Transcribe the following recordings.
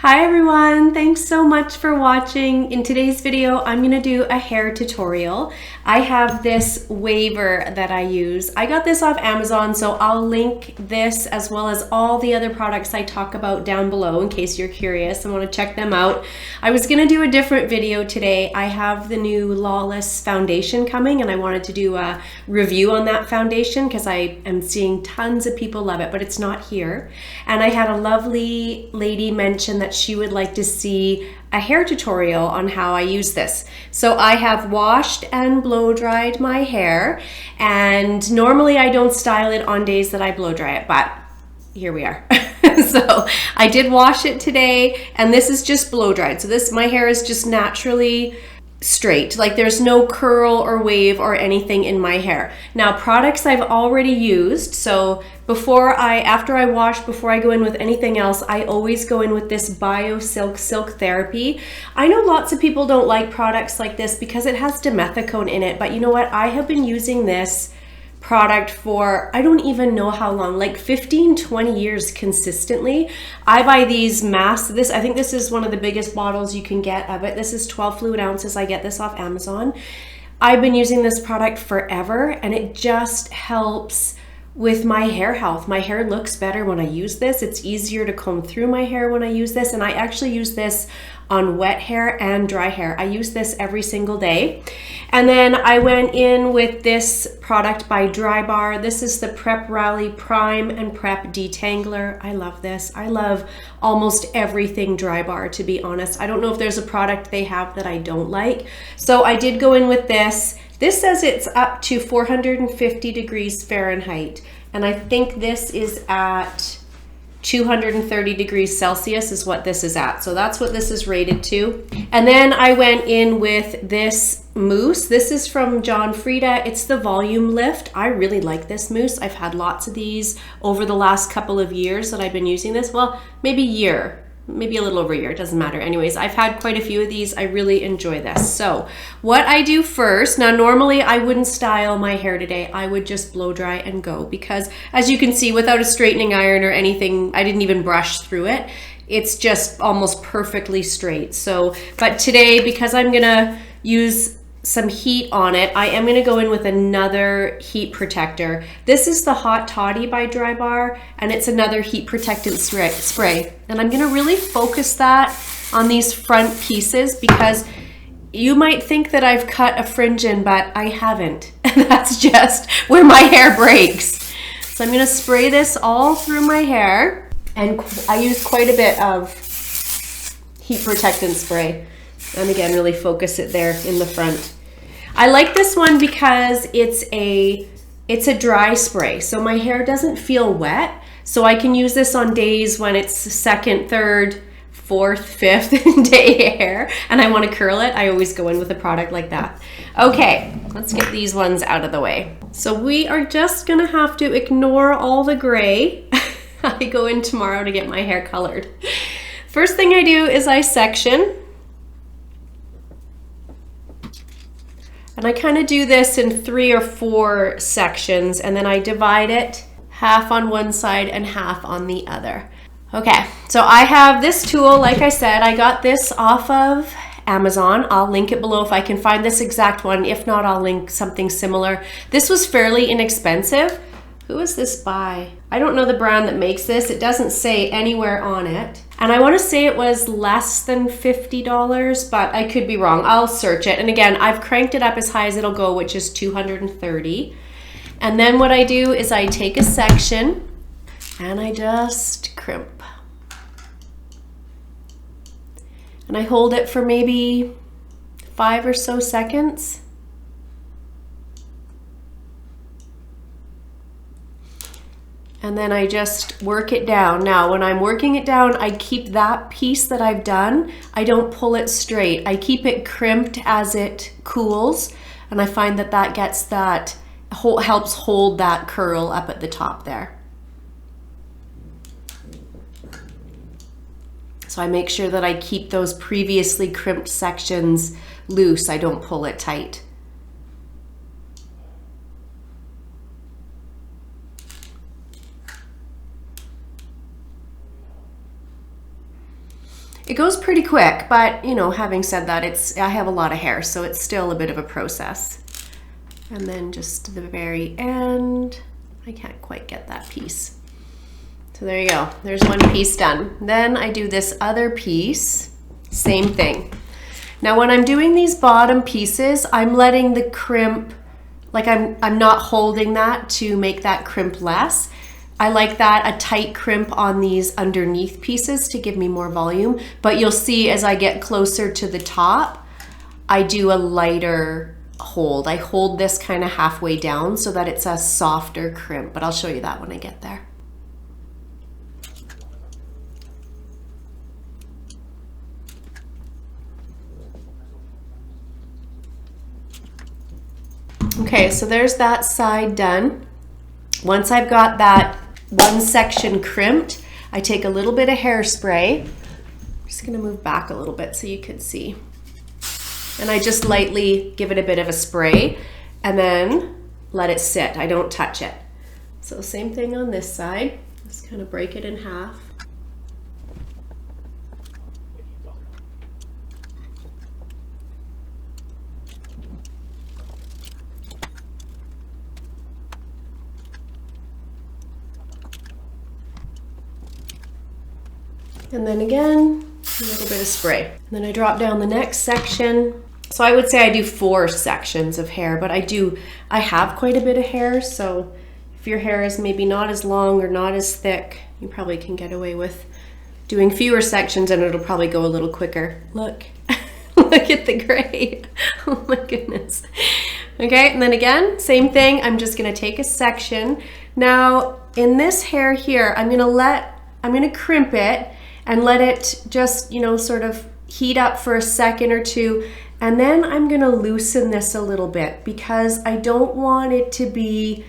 Hi everyone, thanks so much for watching. In today's video, I'm gonna do a hair tutorial. I have this Waver that I use. I got this off Amazon, so I'll link this as well as all the other products I talk about down below in case you're curious and wanna check them out. I was gonna do a different video today. I have the new Lawless foundation coming and I wanted to do a review on that foundation because I am seeing tons of people love it, but it's not here. And I had a lovely lady mention that she would like to see a hair tutorial on how I use this. So I have washed and blow dried my hair, and normally I don't style it on days that I blow dry it, but here we are. So I did wash it today, and this is just blow dried. So my hair is just naturally straight, like there's no curl or wave or anything in my hair. Now, products I've already used, so after I wash, before I go in with anything else, I always go in with this Biosilk Silk Therapy. I know lots of people don't like products like this because it has dimethicone in it, but you know what? I have been using this product for I don't even know how long, like 15-20 years consistently. I buy these masks. I think this is one of the biggest bottles you can get of it. This is 12 fluid ounces. I get this off Amazon. I've been using this product forever and it just helps with my hair health. My hair looks better when I use this. It's easier to comb through my hair when I use this, and I actually use this on wet hair and dry hair. I use this every single day. And then I went in with this product by Drybar. This is the Prep Rally Prime and Prep Detangler. I love this. I love almost everything Drybar, to be honest. I don't know if there's a product they have that I don't like. So I did go in with this. This says it's up to 450 degrees Fahrenheit, and I think this is at 230 degrees Celsius is what this is at. So that's what this is rated to. And then I went in with this mousse. This is from Frieda. It's the Volume Lift. I really like this mousse. I've had lots of these over the last couple of years that I've been using this. Well, maybe a year. Maybe a little over a year, it doesn't matter. Anyways, I've had quite a few of these. I really enjoy this. So what I do first, now normally I wouldn't style my hair today. I would just blow dry and go because as you can see, without a straightening iron or anything, I didn't even brush through it. It's just almost perfectly straight. So, but today, because I'm gonna use some heat on it, I am gonna go in with another heat protector. This is the Hot Toddy by Drybar, and it's another heat protectant spray. And I'm gonna really focus that on these front pieces because you might think that I've cut a fringe in, but I haven't. And that's just where my hair breaks. So I'm gonna spray this all through my hair, and I use quite a bit of heat protectant spray. And again, really focus it there in the front. I like this one because it's a dry spray, so my hair doesn't feel wet. So I can use this on days when it's second, third, fourth, fifth day hair and I want to curl it. I always go in with a product like that. Okay, let's get these ones out of the way. So we are just gonna have to ignore all the gray. I go in tomorrow to get my hair colored. First thing I do is I section. And I kind of do this in 3 or 4 sections, and then I divide it half on one side and half on the other. Okay, so I have this tool. Like I said, I got this off of Amazon. I'll link it below if I can find this exact one. If not, I'll link something similar. This was fairly inexpensive. Who is this by? I don't know the brand that makes this. It doesn't say anywhere on it. And I want to say it was less than $50, but I could be wrong. I'll search it. And again, I've cranked it up as high as it'll go, which is 230. And then what I do is I take a section and I just crimp. And I hold it for maybe 5 or so seconds. And then I just work it down. Now, when I'm working it down, I keep that piece that I've done, I don't pull it straight. I keep it crimped as it cools, and I find that that gets that, helps hold that curl up at the top there. So I make sure that I keep those previously crimped sections loose. I don't pull it tight. It goes pretty quick, but you know, having said that, I have a lot of hair, so it's still a bit of a process. And then just to the very end, I can't quite get that piece. So there you go, there's one piece done. Then I do this other piece, same thing. Now when I'm doing these bottom pieces, I'm letting the crimp, like I'm not holding that to make that crimp less. I like that, a tight crimp on these underneath pieces to give me more volume, but you'll see as I get closer to the top, I do a lighter hold. I hold this kind of halfway down so that it's a softer crimp, but I'll show you that when I get there. Okay, so there's that side done. Once I've got that one section crimped, I take a little bit of hairspray. I'm just gonna move back a little bit so you can see. And I just lightly give it a bit of a spray and then let it sit. I don't touch it. So same thing on this side. Just kind of break it in half. And then again, a little bit of spray. And then I drop down the next section. So I would say I do 4 sections of hair, but I have quite a bit of hair, so if your hair is maybe not as long or not as thick, you probably can get away with doing fewer sections and it'll probably go a little quicker. Look, look at the gray. Oh my goodness. Okay, and then again, same thing. I'm just gonna take a section. Now, in this hair here, I'm gonna crimp it and let it just, you know, sort of heat up for a second or two. And then I'm gonna loosen this a little bit because I don't want it to be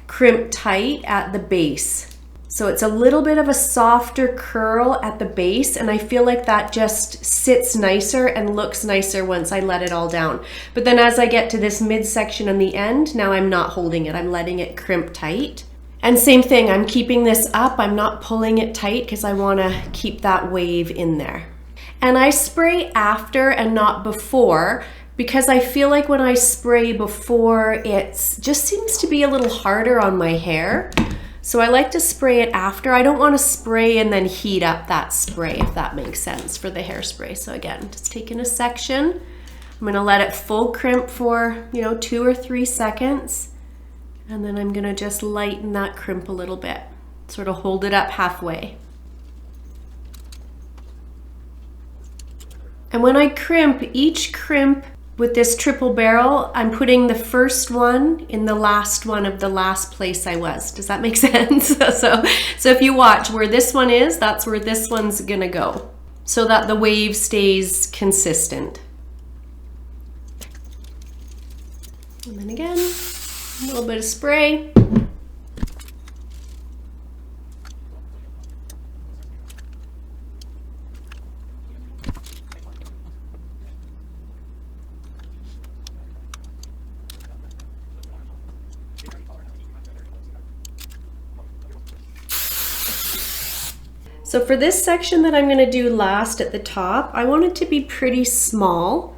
crimped tight at the base. So it's a little bit of a softer curl at the base, and I feel like that just sits nicer and looks nicer once I let it all down. But then as I get to this midsection and the end, now I'm not holding it, I'm letting it crimp tight. And same thing, I'm keeping this up, I'm not pulling it tight because I wanna keep that wave in there. And I spray after and not before because I feel like when I spray before, it just seems to be a little harder on my hair. So I like to spray it after. I don't want to spray and then heat up that spray, if that makes sense, for the hairspray. So again, just taking a section. I'm gonna let it full crimp for, you know, 2 or 3 seconds. And then I'm gonna just lighten that crimp a little bit, sort of hold it up halfway. And when I crimp, each crimp with this triple barrel, I'm putting the first one in the last one of the last place I was. Does that make sense? So if you watch where this one is, that's where this one's gonna go, so that the wave stays consistent. And then again, a little bit of spray. So for this section that I'm gonna do last at the top, I want it to be pretty small.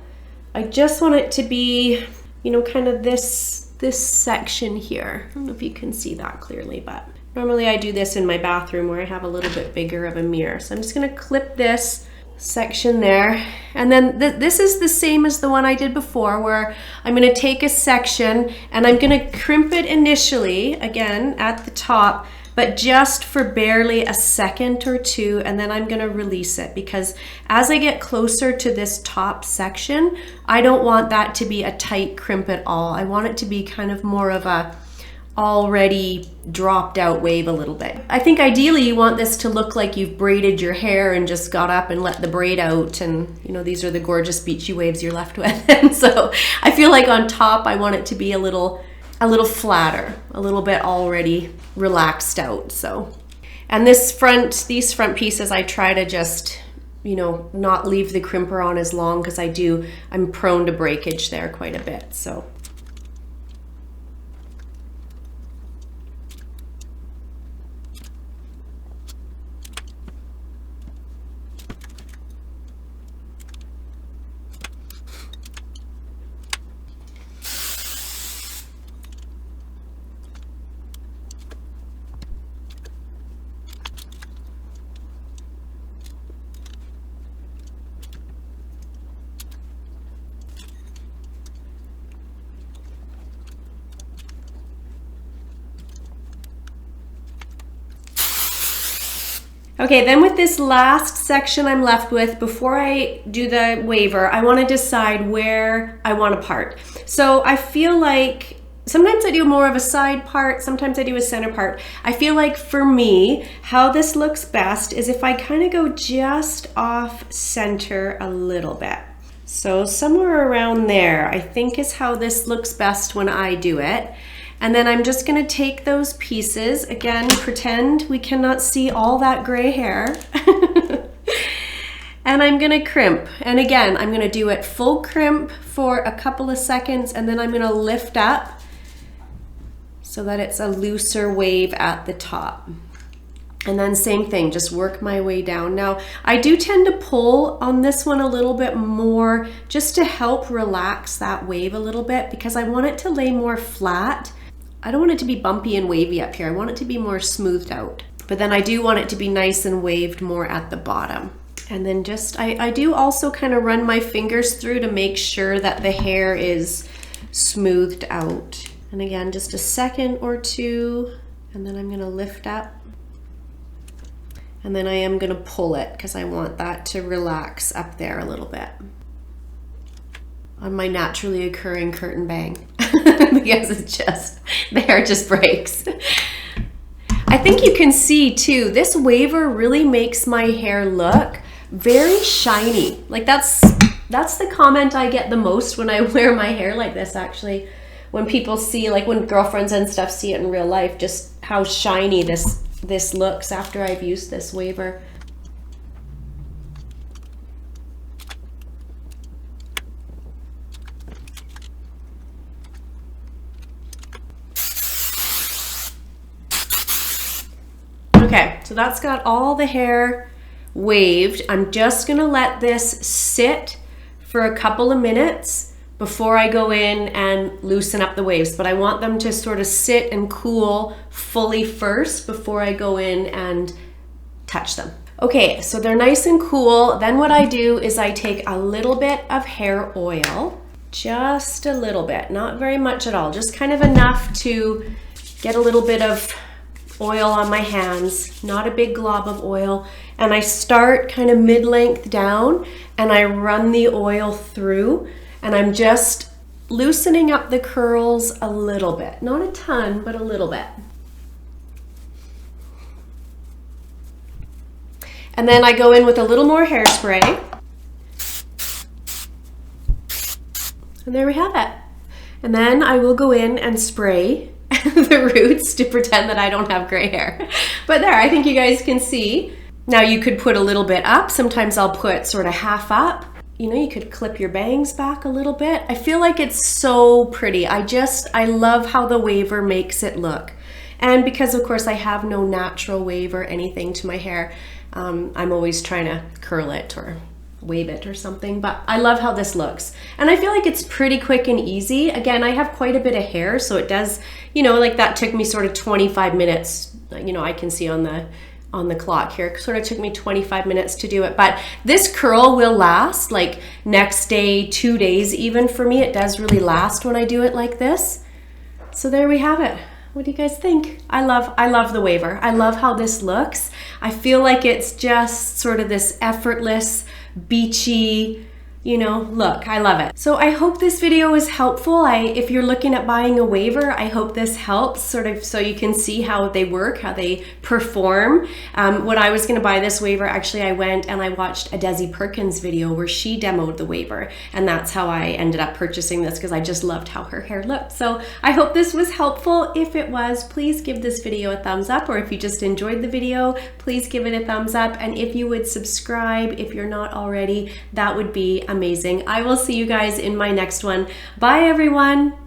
I just want it to be, you know, kind of this section here. I don't know if you can see that clearly, but normally I do this in my bathroom where I have a little bit bigger of a mirror. So I'm just gonna clip this section there. And then this is the same as the one I did before, where I'm gonna take a section and I'm gonna crimp it initially, again, at the top, but just for barely a second or two, and then I'm gonna release it, because as I get closer to this top section, I don't want that to be a tight crimp at all. I want it to be kind of more of a already dropped out wave a little bit. I think ideally you want this to look like you've braided your hair and just got up and let the braid out, and you know, these are the gorgeous beachy waves you're left with. And so I feel like on top I want it to be a little flatter, a little bit already relaxed out. So, and these front pieces, I try to just, you know, not leave the crimper on as long, because I'm prone to breakage there quite a bit. So Okay, then with this last section I'm left with, before I do the waver, I want to decide where I want to part. So I feel like sometimes I do more of a side part, sometimes I do a center part. I feel like for me, how this looks best is if I kind of go just off center a little bit. So somewhere around there, I think is how this looks best when I do it. And then I'm just gonna take those pieces, again, pretend we cannot see all that gray hair. And I'm gonna crimp. And again, I'm gonna do it full crimp for a couple of seconds, and then I'm gonna lift up so that it's a looser wave at the top. And then same thing, just work my way down. Now, I do tend to pull on this one a little bit more just to help relax that wave a little bit, because I want it to lay more flat. I don't want it to be bumpy and wavy up here. I want it to be more smoothed out. But then I do want it to be nice and waved more at the bottom. And then just, I do also kind of run my fingers through to make sure that the hair is smoothed out. And again, just a second or two, and then I'm gonna lift up. And then I am gonna pull it because I want that to relax up there a little bit on my naturally occurring curtain bang. Because it's just, the hair just breaks. I think you can see too, this waver really makes my hair look very shiny. Like that's the comment I get the most when I wear my hair like this, actually. When people see, like when girlfriends and stuff see it in real life, just how shiny this looks after I've used this waver. Okay, so that's got all the hair waved. I'm just gonna let this sit for a couple of minutes before I go in and loosen up the waves, but I want them to sort of sit and cool fully first before I go in and touch them. Okay, so they're nice and cool. Then what I do is I take a little bit of hair oil, just a little bit, not very much at all, just kind of enough to get a little bit of oil on my hands, not a big glob of oil. And I start kind of mid-length down and I run the oil through, and I'm just loosening up the curls a little bit. Not a ton, but a little bit. And then I go in with a little more hairspray. And there we have it. And then I will go in and spray the roots to pretend that I don't have gray hair. But there, I think you guys can see. Now you could put a little bit up. Sometimes I'll put sort of half up. You know, you could clip your bangs back a little bit. I feel like it's so pretty. I love how the waver makes it look. And because of course I have no natural wave or anything to my hair, I'm always trying to curl it or wave it or something, but I love how this looks. And I feel like it's pretty quick and easy. Again, I have quite a bit of hair, so it does, you know, like that took me sort of 25 minutes. You know, I can see on the clock here, it sort of took me 25 minutes to do it, but this curl will last like next day, 2 days even for me. It does really last when I do it like this. So there we have it. What do you guys think? I love the waver. I love how this looks. I feel like it's just sort of this effortless, beachy, you know, look. I love it. So I hope this video was helpful. If you're looking at buying a waver, I hope this helps sort of so you can see how they work, how they perform. When I was gonna buy this waver, actually I went and I watched a Desi Perkins video where she demoed the waver, and that's how I ended up purchasing this, because I just loved how her hair looked. So I hope this was helpful. If it was, please give this video a thumbs up, or if you just enjoyed the video, please give it a thumbs up. And if you would subscribe, if you're not already, that would be amazing. I will see you guys in my next one. Bye everyone.